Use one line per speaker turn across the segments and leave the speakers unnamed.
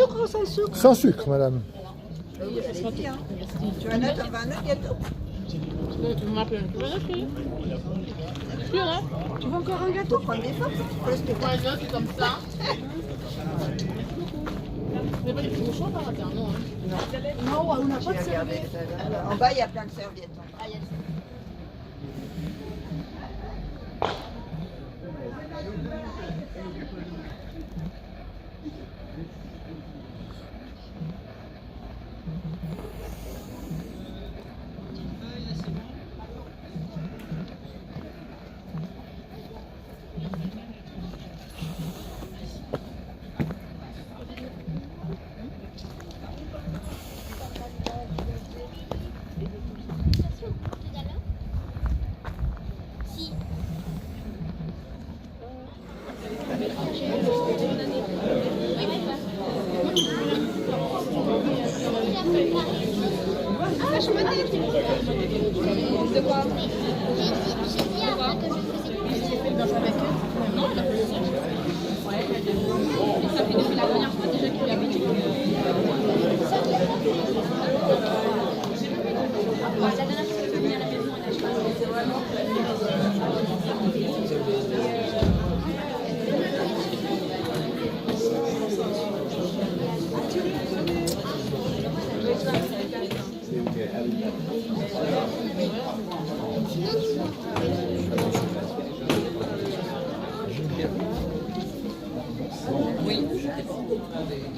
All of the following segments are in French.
sucre ou sans sucre?
Sans sucre, madame.
Tu vas un gâteau?
Tu m'appelles un gâteau?
Tu veux encore un gâteau? Prends des forces.
Moi, c'est comme ça. C'est pas du tout chaud par hasard, non?
Non, on n'a pas de serviette. En bas, il y a plein de serviettes.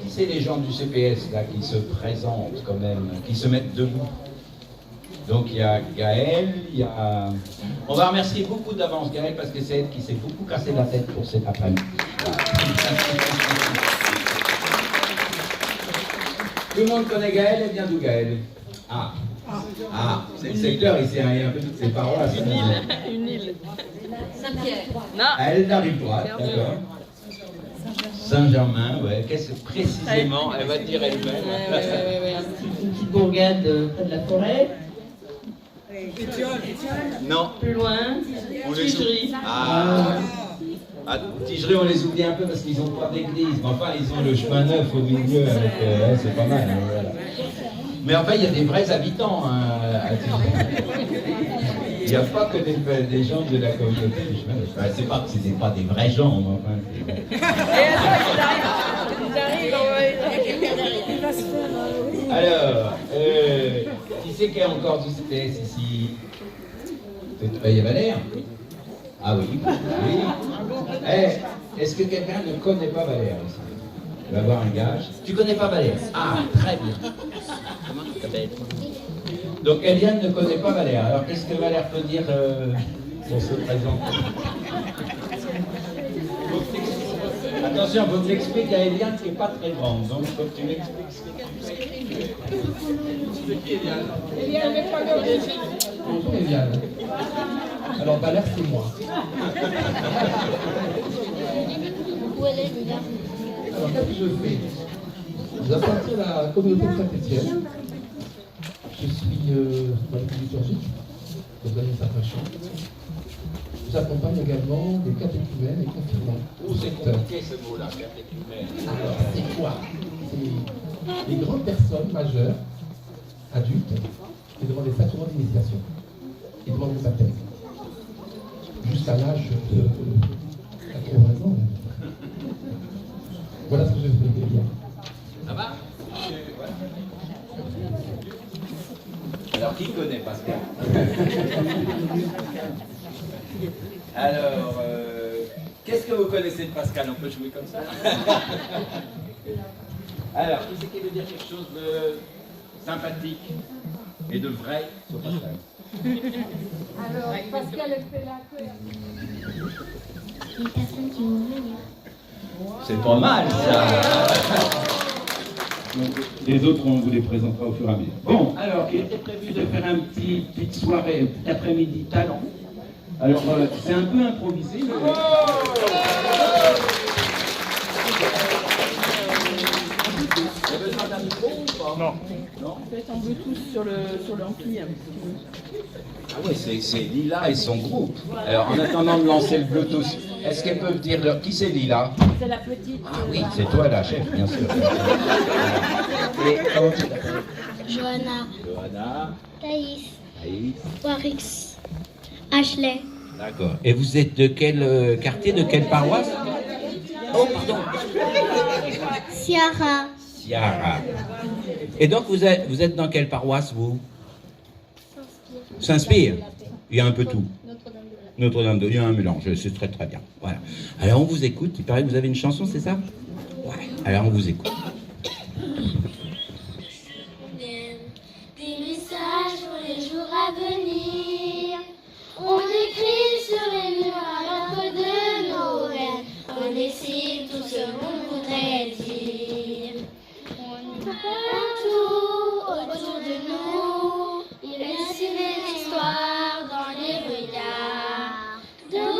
C'est les gens du CPS là qui se présentent quand même, qui se mettent debout. Donc il y a Gaëlle, il y a... On va remercier beaucoup d'avance Gaëlle parce que c'est elle qui s'est beaucoup cassé la tête pour cet après-midi. Tout le monde connaît Gaëlle, elle vient d'où Gaëlle? Ah, c'est le secteur ici, il y a un peu toutes ces paroisses.
Une île.
Saint-Pierre.
Non.
Elle n'arrive droite, d'accord. Saint-Germain, ouais. Qu'est-ce que précisément elle va dire elle-même?
Une petite bourgade près de la forêt.
Non.
Plus loin, Tigerie.
Tigerie, on les oublie un peu parce qu'ils n'ont pas d'église. Mais enfin, ils ont le chemin neuf au milieu, avec, c'est pas mal. Hein, voilà. Mais enfin, il y a des vrais habitants à Tigerie. Il n'y a pas que des gens de la communauté du chemin neuf. Enfin, c'est pas que ce n'étaient pas des vrais gens, mais enfin. Alors, qui c'est qui est encore du CPS ici? Il y a Valère? Ah oui, oui. Est-ce que quelqu'un ne connaît pas Valère ici? Il va avoir un gage. Tu connais pas Valère? Ah, très bien. Comment tu t'appelles? Donc Eliane ne connaît pas Valère. Alors qu'est-ce que Valère peut dire pour se présenter? Attention, faut que tu expliques à Eliane qui n'est pas très grande. Donc faut que tu m'expliques ce que tu sais. C'est qui Eliane?
Eliane, mets-toi le défi.
Bonjour Eliane. Alors Valère, c'est moi.
Où elle est, Lila?
Alors qu'est-ce que je fais? J'appartiens à la communauté de Saint-Étienne. Je suis dans l'équipe liturgique, donc l'administration. J'accompagne également des catéchumènes et confirmants.
Oh, c'est compliqué ce mot-là, catéchumène.
Alors, c'est quoi? C'est les grandes personnes majeures, adultes, qui demandent des sacrements d'initiation, qui demandent le baptême. Jusqu'à l'âge de 80 ans. Voilà ce que je fais bien.
Ça va? Alors, qui connaît Pascal? Alors, qu'est-ce que vous connaissez de Pascal? On peut jouer comme ça? Alors, qui c'est qui veut dire quelque chose de sympathique et de vrai sur Pascal?
Alors, Pascal, elle fait la queue.
Une personne qui veut venir.
C'est pas mal, ça! Donc, les autres, on vous les présentera au fur et à mesure. Bon, alors, il était prévu de faire une petite soirée, petit après-midi talent. Alors, c'est un peu improvisé. Mais... Il y a besoin d'un micro ou pas? Non.
Peut-être en Bluetooth sur l'ampli.
Ah ouais, c'est Lila et son groupe. Alors, en attendant de lancer le Bluetooth, est-ce qu'elles peuvent dire qui c'est Lila?
C'est la petite.
Ah oui, c'est toi la chef, bien sûr. Et comment tu t'appelles?
Johanna,
Johanna,
Thaïs,
Aïs.
Warix, Ashley,
D'accord. Et vous êtes de quel quartier, de quelle paroisse? Oh, pardon.
Ciara,
Ciara. Et donc, vous êtes dans quelle paroisse, vous? S'inspire. Il y a un peu tout. Notre-Dame de... Il y a un mélange, c'est très très bien. Voilà. Alors, on vous écoute. Il paraît que vous avez une chanson, c'est ça? Ouais. Alors, on vous écoute.
des messages pour les jours à venir. On écrit sur les murs à l'encre de Noël. On dessine tout ce qu'on voudrait dire. Partout autour de nous, il dessine des histoires dans les regards. D'où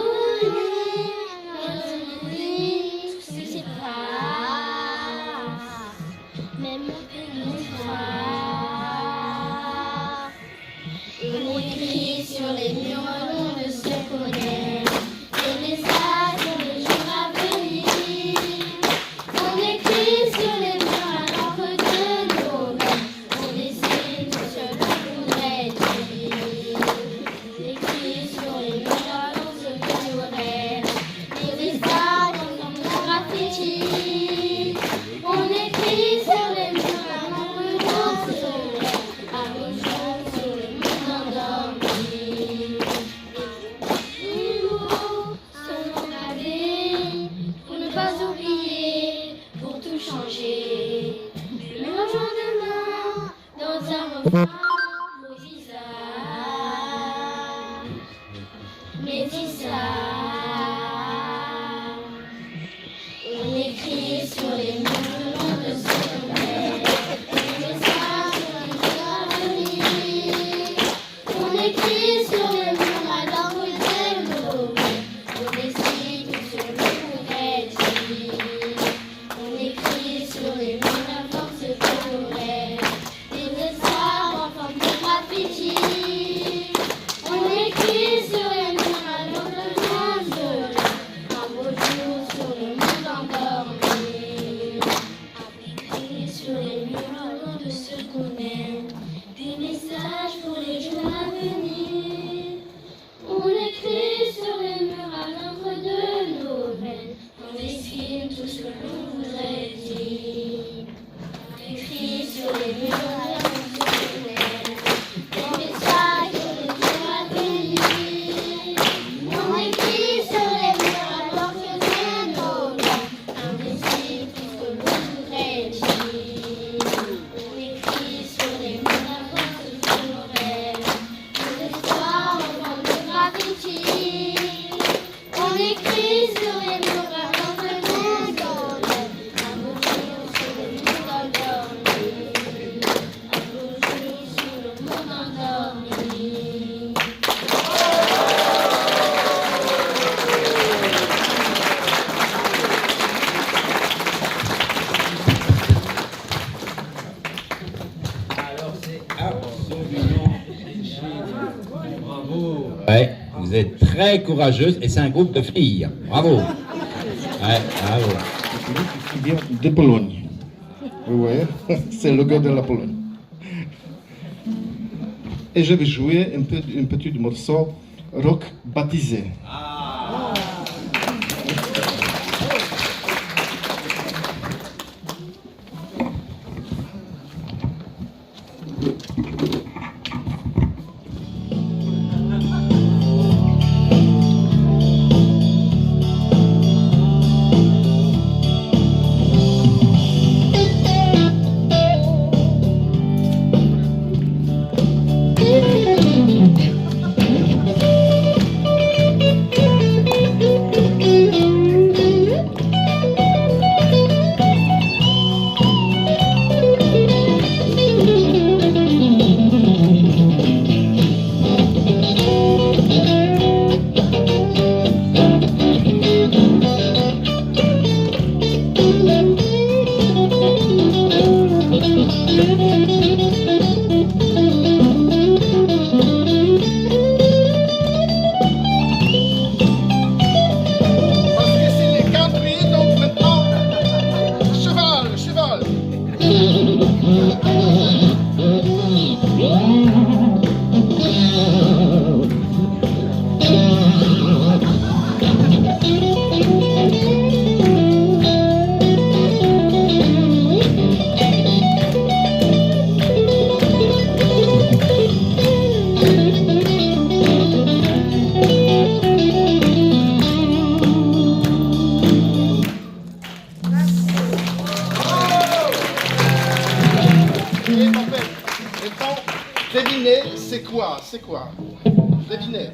notre vie, tous ces phrases, même une phrase. On écrit sur les murs le nom de ce qu'on aime, des messages pour les jours à venir. On écrit sur les murs à l'encre de Noël. On dessine tout ce qu'on voudrait dire. On écrit sur les murs à l'encre de Noël, des messages en graffiti. On écrit sur les murs à l'encre de Noël, allogeons sur le monde endormi. Les mots sont gravés pour ne pas oublier, pour tout changer. Mélangeons demain dans un refrain nos visages, métissage. On écrit sur les murs le nom de ce qu'on aime, des messages pour les jours à venir. On écrit sur les murs à l'encre de Noël. On dessine tout ce qu'on voudrait dire. On écrit sur les murs à force de Noël, des messages en forme de graffiti. On écrit sur les murs à l'encre de Noël, un beau jour sur le monde endormi. On écrit sur les murs le nom de ce qu'on aime, des messages pour les jours à venir. On écrit sur les murs à l'encre de Noël, on dessine tout ce que l'on voudrait dire. On écrit sur les murs à l'encre de Noël, des messages pour les jours à venir. On écrit sur les murs à l'encre de Noël, on dessine tout ce que l'on voudrait dire. On écrit sur les murs à l'encre de Noël, des histoires en forme de graffiti. On écrit sur les murs à l'encre de Noël, un beau jour sur le monde endormi. Un beau jour sur le monde endormi.
Alors, c'est absolument génial. Bravo. Ouais, vous êtes très courageuse et c'est un groupe de filles. Bravo. Ouais, bravo.
Qui vient de Pologne. Oui, c'est le gars de la Pologne. Et je vais jouer un petit morceau rock baptisé.
Parce que c'est les country, donc maintenant, cheval, cheval. Et en fait, maintenant, devinez, c'est quoi? C'est quoi? Devinez.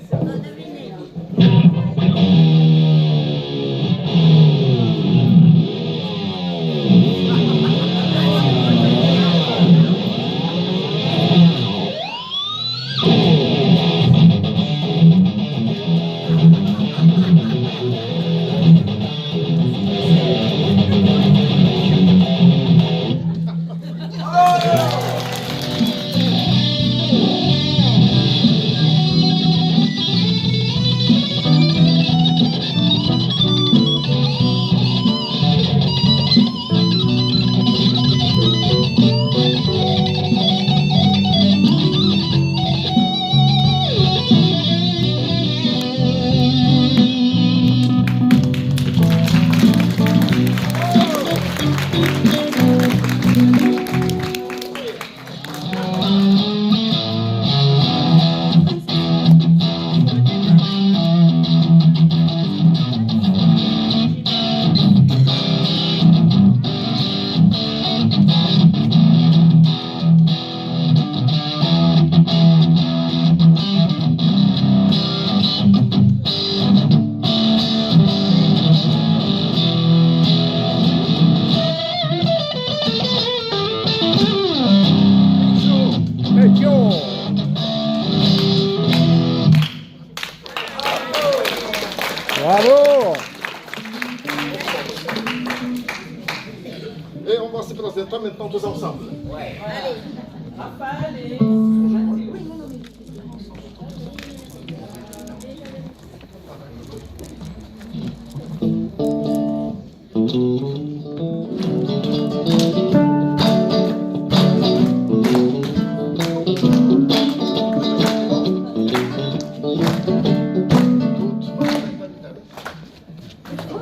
Et on va se présenter maintenant tous ensemble.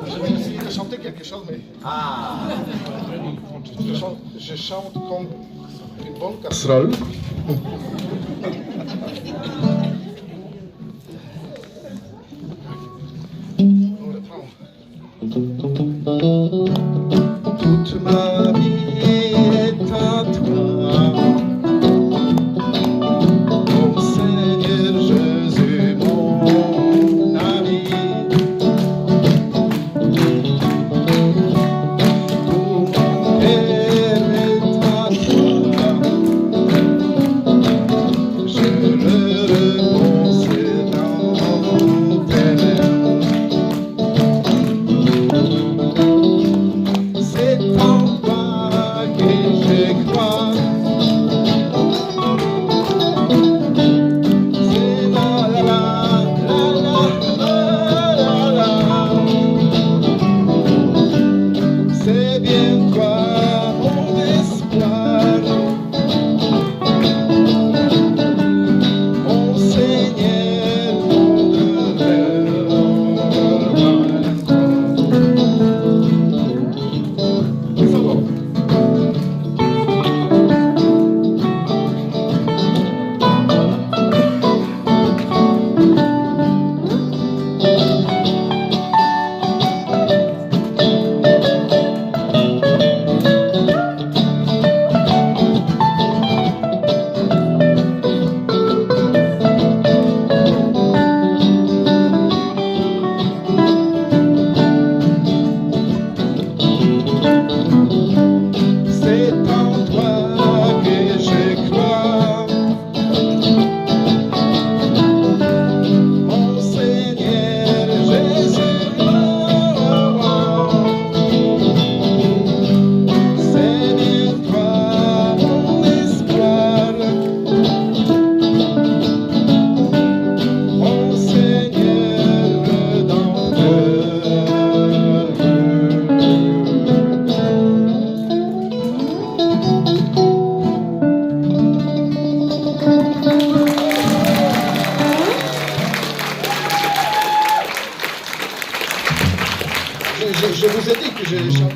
Je vais essayer de chanter quelque chose, mais je chante comme une bonne casserole. On reprend. Toute ma vie est à toi, mon Seigneur Jésus, mon ami. Tout mon cœur est à toi, je le repose dans tes mains. C'est en toi que je crois. C'est la la la la la la la. C'est bien toi mon espoir, mon Seigneur, mon demeure. j'ai les chansons.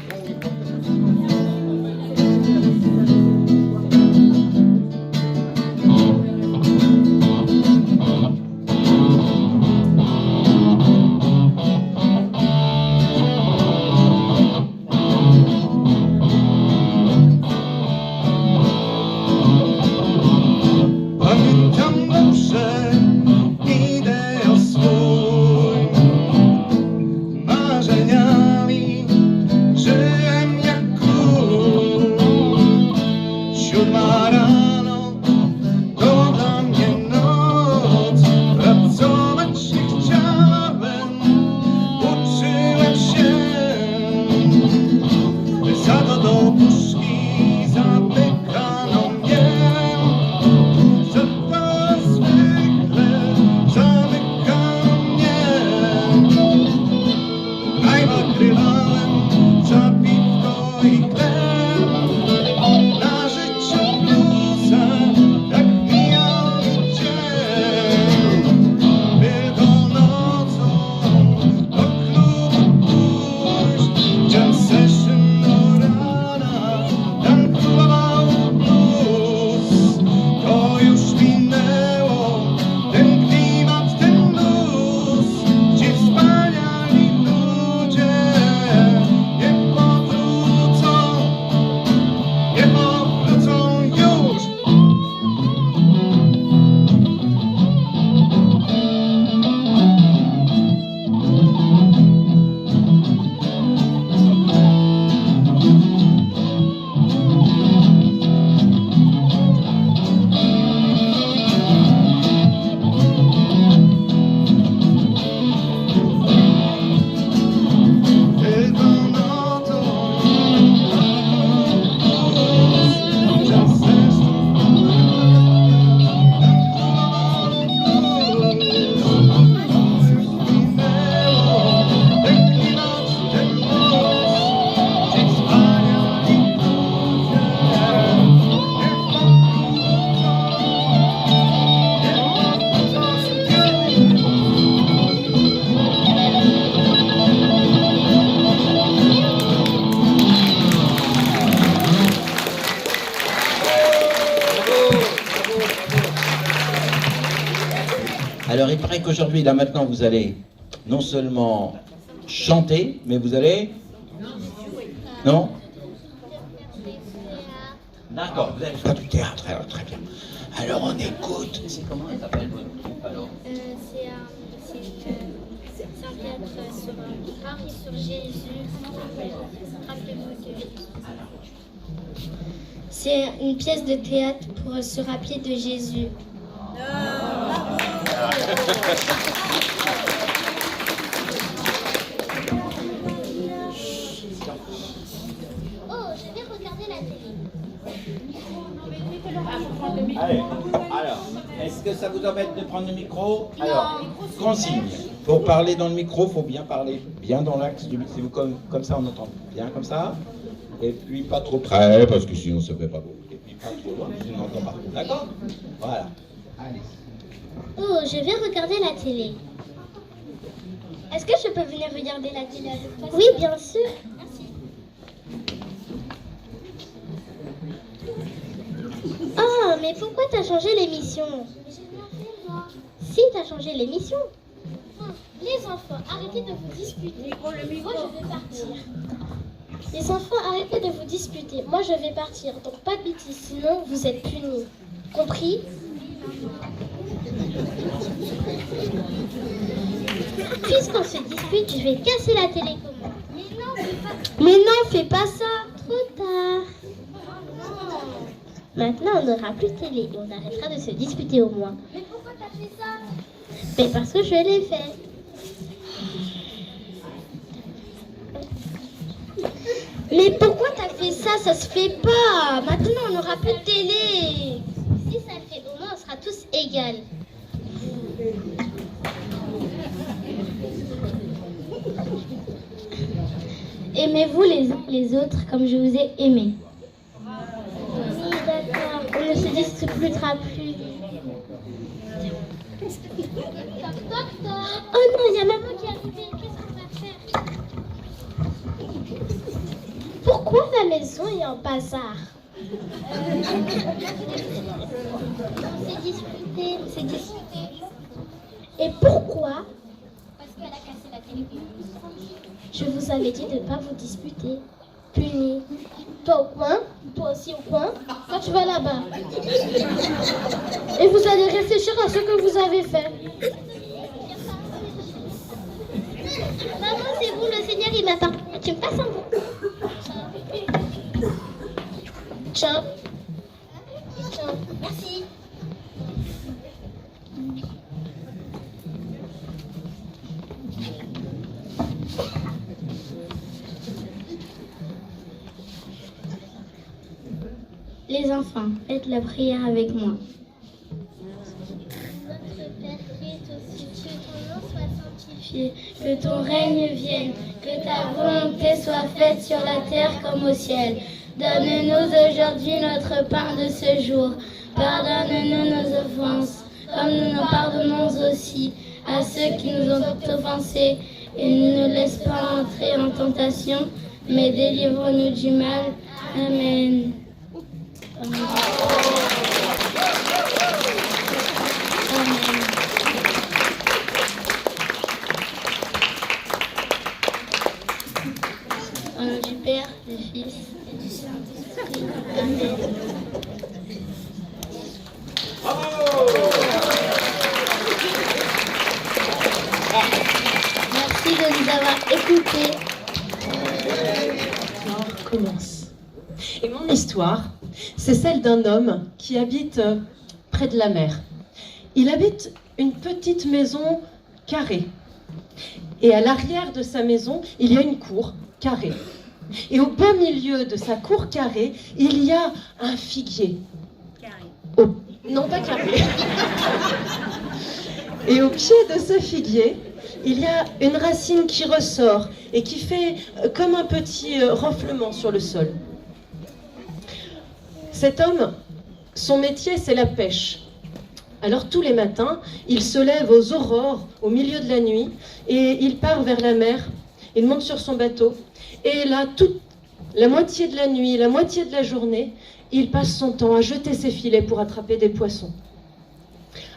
Pamiętam dobrze ideał swój, marzeniami żyłem jak król. 7 rano to dla mnie noc, pracować nie chciałem, uczyłem się, za to do puszki zapykano mnie. Nagrywałem za piwko i chleb, na życie bluza, tak mijał dzień. Tylko nocą do klubu pójść, jam session do rana, tankował blues. To już minęło, ten klimat, ten blues, ci wspaniali ludzie nie powrócą już. Tylko nocą jam session do rana, tankował blues. To już minęło, ten klimat, ten blues, ci wspaniali ludzie nie
Alors il paraît qu'aujourd'hui, là maintenant, vous allez non seulement chanter, mais vous allez... Non? D'accord, vous allez faire du théâtre, alors très bien. Alors on écoute. C'est comment elle s'appelle votre troupe alors?
C'est un théâtre sur Paris, sur Jésus. Rappelez-vous de Jésus. C'est une pièce de théâtre pour se rappeler de Jésus. Oh, je vais regarder la télé.
Allez, alors, est-ce que ça vous embête de prendre le micro? Alors, consigne. Pour parler dans le micro, il faut bien parler, bien dans l'axe du micro. C'est comme ça, on entend bien comme ça. Et puis pas trop près, parce que sinon ça fait pas beau. Et puis pas trop loin, sinon on n'entend pas. D'accord? Voilà. Allez.
Oh, je vais regarder la télé. Est-ce que je peux venir regarder la télé? Oui, bien sûr. Merci. Oh, mais pourquoi t'as changé l'émission? J'ai rien fait, moi. Si, t'as changé l'émission. Les enfants, arrêtez de vous disputer. Moi, je vais partir. Les enfants, arrêtez de vous disputer. Moi, je vais partir. Donc, pas de bêtises, sinon vous êtes punis. Compris? Puisqu'on se dispute, je vais casser la télécommande. Mais non, fais pas ça. Trop tard. Maintenant, on n'aura plus de télé et on arrêtera de se disputer au moins. Mais pourquoi t'as fait ça? Mais parce que je l'ai fait. Mais pourquoi t'as fait ça? Ça se fait pas. Maintenant, on n'aura plus de télé. Si ça le fait, au moins, on sera tous égaux. Aimez-vous les uns les autres comme je vous ai aimé. Oui, d'accord. On ne se disputera plus. Oh non, il y a maman qui est arrivée. Qu'est-ce qu'on va faire? Pourquoi la maison est en bazar? C'est discuté. Et pourquoi?
Parce qu'elle a cassé la télévision.
Je vous avais dit de ne pas vous disputer. Puni. Toi au coin, toi aussi au coin, toi tu vas là-bas. Et vous allez réfléchir à ce que vous avez fait. Maman, c'est vous, le Seigneur, il m'attend. Tu me passes un bout. Tiens. Tiens.
Merci.
Les enfants, faites la prière avec moi.
Notre Père qui es aux cieux, que ton nom soit sanctifié,
Que ton règne vienne, que ta volonté soit faite sur la terre comme au ciel. Donne-nous aujourd'hui notre pain de ce jour. Pardonne-nous nos offenses, comme nous nous pardonnons aussi à ceux qui nous ont offensés. Et ne nous laisse pas entrer en tentation, mais délivre-nous du mal. Amen. Amen. Amen. Au nom du Père, du Fils et du Saint-Esprit. Amen. Merci de nous avoir écoutés.
On recommence. Et mon histoire, c'est celle d'un homme qui habite près de la mer. Il habite une petite maison carrée. Et à l'arrière de sa maison, il y a une cour carrée. Et au beau milieu de sa cour carrée, il y a un figuier. Non, pas carré. Et au pied de ce figuier, il y a une racine qui ressort et qui fait comme un petit renflement sur le sol. Cet homme, son métier, c'est la pêche. Alors tous les matins, il se lève aux aurores, au milieu de la nuit, et il part vers la mer. Il monte sur son bateau, et là, toute la moitié de la nuit, la moitié de la journée, il passe son temps à jeter ses filets pour attraper des poissons.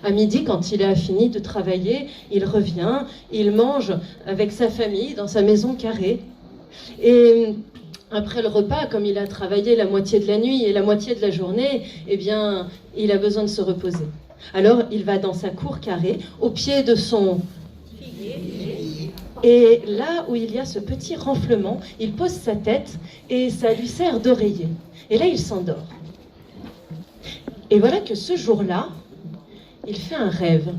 À midi, quand il a fini de travailler, il revient, il mange avec sa famille dans sa maison carrée. Et après le repas, comme il a travaillé la moitié de la nuit et la moitié de la journée, eh bien, il a besoin de se reposer. Alors, il va dans sa cour carrée, au pied de son figuier. Et là où il y a ce petit renflement, il pose sa tête et ça lui sert d'oreiller. Et là, il s'endort. Et voilà que ce jour-là, il fait un rêve.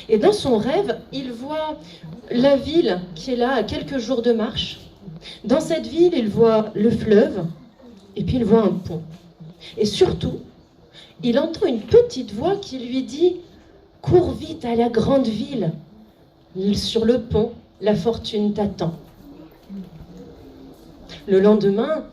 Et dans son rêve, il voit la ville qui est là à quelques jours de marche. Dans cette ville, il voit le fleuve et puis il voit un pont. Et surtout, il entend une petite voix qui lui dit « Cours vite à la grande ville. Sur le pont, la fortune t'attend. » Le lendemain,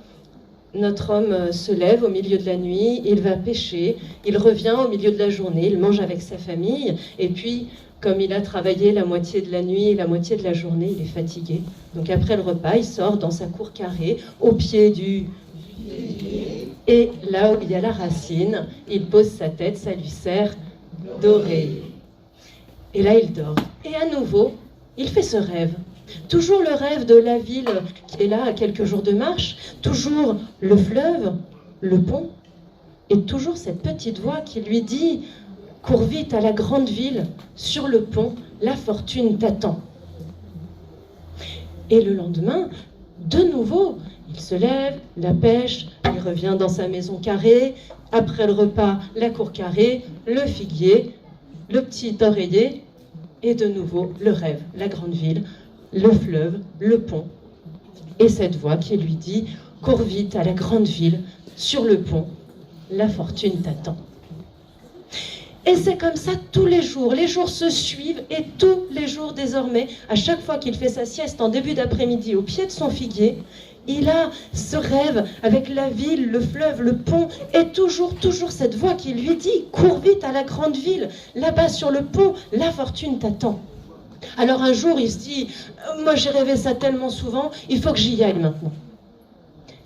notre homme se lève au milieu de la nuit, il va pêcher, il revient au milieu de la journée, il mange avec sa famille, et puis, comme il a travaillé la moitié de la nuit et la moitié de la journée, il est fatigué. Donc après le repas, il sort dans sa cour carrée, au pied du... Et là où il y a la racine, il pose sa tête, ça lui sert d'oreiller. Et là, il dort. Et à nouveau, il fait ce rêve. Toujours le rêve de la ville qui est là à quelques jours de marche, toujours le fleuve, le pont, et toujours cette petite voix qui lui dit « Cours vite à la grande ville, sur le pont, la fortune t'attend. » Et le lendemain, de nouveau, il se lève, la pêche, il revient dans sa maison carrée, après le repas, la cour carrée, le figuier, le petit oreiller, et de nouveau le rêve, la grande ville, le fleuve, le pont, et cette voix qui lui dit « Cours vite à la grande ville, sur le pont, la fortune t'attend. » Et c'est comme ça tous les jours se suivent, et tous les jours désormais, à chaque fois qu'il fait sa sieste en début d'après-midi au pied de son figuier, il a ce rêve avec la ville, le fleuve, le pont, et toujours cette voix qui lui dit « Cours vite à la grande ville, là-bas sur le pont, la fortune t'attend. » Alors un jour, il se dit « Moi j'ai rêvé ça tellement souvent, il faut que j'y aille maintenant. »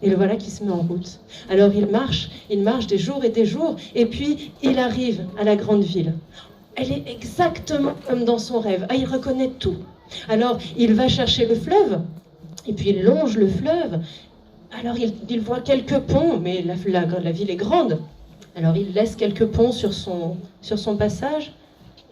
Et le voilà qui se met en route. Alors il marche des jours, et puis il arrive à la grande ville. Elle est exactement comme dans son rêve. Ah, il reconnaît tout. Alors il va chercher le fleuve, et puis il longe le fleuve. Alors il voit quelques ponts, mais la ville est grande. Alors il laisse quelques ponts sur son passage.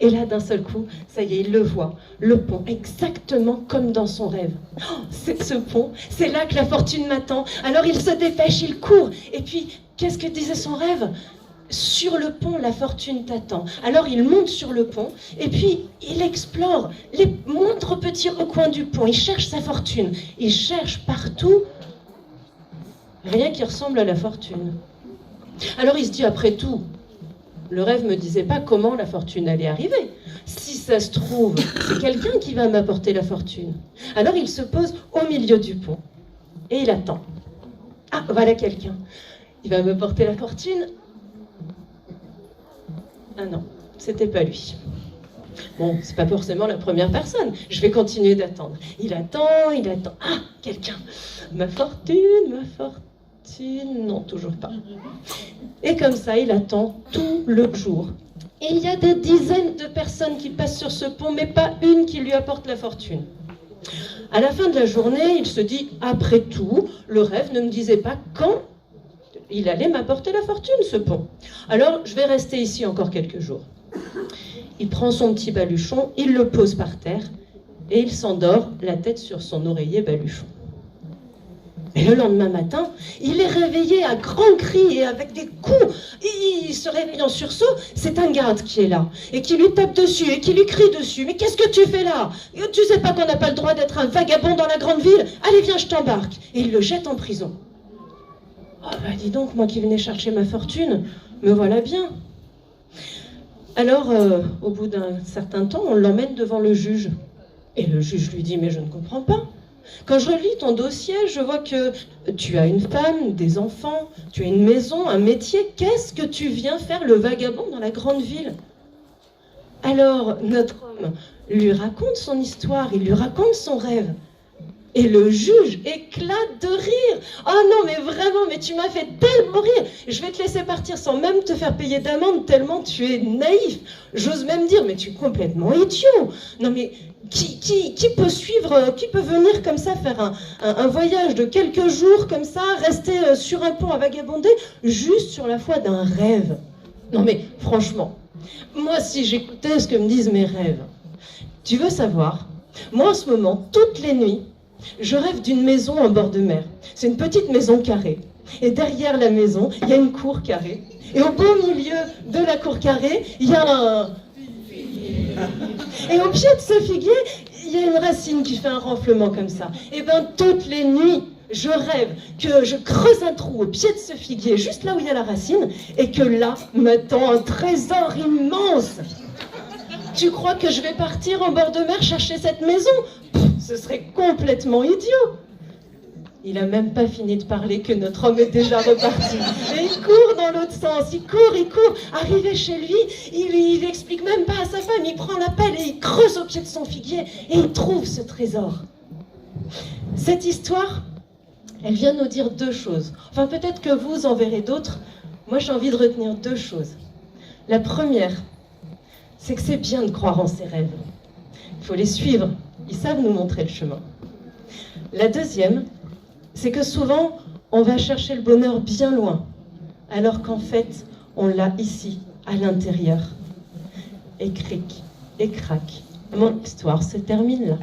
Et là, d'un seul coup, ça y est, il le voit. Le pont, exactement comme dans son rêve. Oh, c'est ce pont, c'est là que la fortune m'attend. Alors il se dépêche, il court. Et puis, qu'est-ce que disait son rêve ? Sur le pont, la fortune t'attend. Alors il monte sur le pont, et puis il explore les moindres petits recoins du pont. Il cherche sa fortune. Il cherche partout rien qui ressemble à la fortune. Alors il se dit, après tout, le rêve me disait pas comment la fortune allait arriver. Si ça se trouve, c'est quelqu'un qui va m'apporter la fortune. Alors il se pose au milieu du pont et il attend. Ah, voilà quelqu'un. Il va me porter la fortune. Ah non, c'était pas lui. Bon, c'est pas forcément la première personne. Je vais continuer d'attendre. Il attend. Ah, quelqu'un. Ma fortune. Non, toujours pas. Et comme ça, il attend tout le jour. Et il y a des dizaines de personnes qui passent sur ce pont, mais pas une qui lui apporte la fortune. À la fin de la journée, il se dit, après tout, le rêve ne me disait pas quand il allait m'apporter la fortune, ce pont. Alors, je vais rester ici encore quelques jours. Il prend son petit baluchon, il le pose par terre, et il s'endort, la tête sur son oreiller baluchon. Et le lendemain matin, il est réveillé à grands cris et avec des coups. Il se réveille en sursaut, c'est un garde qui est là et qui lui tape dessus et qui lui crie dessus. Mais qu'est-ce que tu fais là? Tu sais pas qu'on n'a pas le droit d'être un vagabond dans la grande ville? Allez, viens, je t'embarque. Et il le jette en prison. Oh bah dis donc, moi qui venais chercher ma fortune, me voilà bien. Alors, au bout d'un certain temps, on l'emmène devant le juge. Et le juge lui dit, mais je ne comprends pas. Quand je relis ton dossier, je vois que tu as une femme, des enfants, tu as une maison, un métier. Qu'est-ce que tu viens faire le vagabond dans la grande ville? Alors, notre homme lui raconte son histoire, il lui raconte son rêve. Et le juge éclate de rire. « Oh non, mais vraiment, mais tu m'as fait tellement rire. Je vais te laisser partir sans même te faire payer d'amende tellement tu es naïf. J'ose même dire, mais tu es complètement idiot. Non mais qui peut suivre, qui peut venir comme ça faire un voyage de quelques jours comme ça, rester sur un pont à vagabonder juste sur la foi d'un rêve? Non mais franchement, moi si j'écoutais ce que me disent mes rêves, tu veux savoir, moi en ce moment, toutes les nuits, je rêve d'une maison en bord de mer. C'est une petite maison carrée. Et derrière la maison, il y a une cour carrée. Et au beau milieu de la cour carrée, il y a un... Et au pied de ce figuier, il y a une racine qui fait un renflement comme ça. Et bien, toutes les nuits, je rêve que je creuse un trou au pied de ce figuier, juste là où il y a la racine, et que là m'attend un trésor immense. Tu crois que je vais partir en bord de mer chercher cette maison? Ce serait complètement idiot. Il a même pas fini de parler que notre homme est déjà reparti. Et il court dans l'autre sens, il court. Arrivé chez lui, il explique même pas à sa femme, il prend la pelle et il creuse au pied de son figuier et il trouve ce trésor. Cette histoire, elle vient nous dire deux choses. Enfin, peut-être que vous en verrez d'autres. Moi, j'ai envie de retenir deux choses. La première, c'est que c'est bien de croire en ses rêves. Il faut les suivre. Ils savent nous montrer le chemin. La deuxième, c'est que souvent, on va chercher le bonheur bien loin, alors qu'en fait, on l'a ici, à l'intérieur. Et cric, et crac, mon histoire se termine là.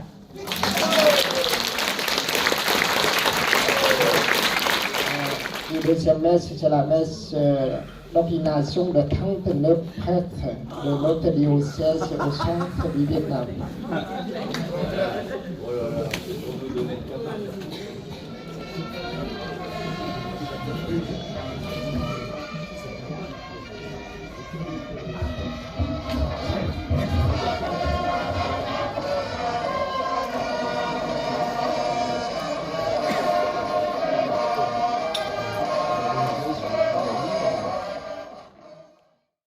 Une deuxième messe, c'est la messe l'ordination de 39 prêtres de notre diocèse au centre du Vietnam.